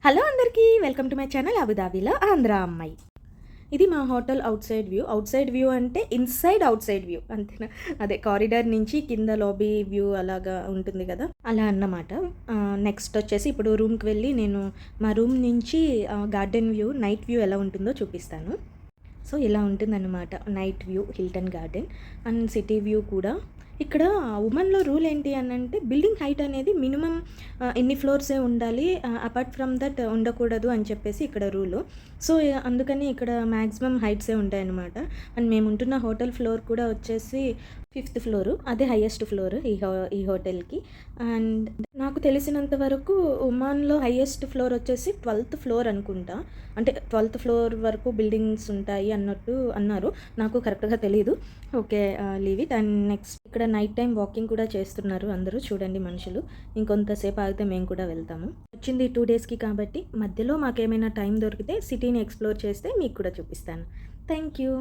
Hello అందరికీ welcome to my channel అబుదాబీలో ఆంధ్ర అమ్మాయి. ఇది మా హోటల్ అవుట్ సైడ్ వ్యూ అంటే ఇన్సైడ్ అవుట్ సైడ్ వ్యూ అంతేనా, అదే కారిడార్ నుంచి కింద లాబీ వ్యూ అలాగా ఉంటుంది కదా, అలా అన్నమాట. నెక్స్ట్ వచ్చేసి ఇప్పుడు రూమ్కి వెళ్ళి నేను మా రూమ్ నుంచి గార్డెన్ వ్యూ, నైట్ వ్యూ ఎలా ఉంటుందో చూపిస్తాను. సో ఇలా ఉంటుందన్నమాట night view, Hilton garden and city view కూడా. ఇక్కడ ఉమెన్లో రూల్ ఏంటి అని అంటే బిల్డింగ్ హైట్ అనేది మినిమం ఎన్ని ఫ్లోర్సే ఉండాలి, అపార్ట్ ఫ్రమ్ దట్ ఉండకూడదు అని చెప్పేసి ఇక్కడ రూలు. సో అందుకని ఇక్కడ మ్యాక్సిమం హైట్సే ఉంటాయన్నమాట. అండ్ మేము ఉంటున్న హోటల్ ఫ్లోర్ కూడా వచ్చేసి 5th ఫ్లోరు, అదే హైయెస్ట్ ఫ్లోర్ ఈ హోటల్కి. అండ్ నాకు తెలిసినంత వరకు ఉమాన్లో హైయెస్ట్ ఫ్లోర్ వచ్చేసి 12th ఫ్లోర్ అనుకుంటా. అంటే 12th ఫ్లోర్ వరకు బిల్డింగ్స్ ఉంటాయి అన్నట్టు అన్నారు, నాకు కరెక్ట్గా తెలీదు. Okay, leave it. And next ఇక్కడ నైట్ టైం వాకింగ్ కూడా చేస్తున్నారు అందరూ, చూడండి మనుషులు. ఇంకొంతసేపు ఆగితే మేము కూడా వెళ్తాము. వచ్చింది 2 డేస్కి కాబట్టి మధ్యలో మాకేమైనా టైం దొరికితే సిటీని ఎక్స్ప్లోర్ చేస్తే మీకు కూడా చూపిస్తాను. Thank you.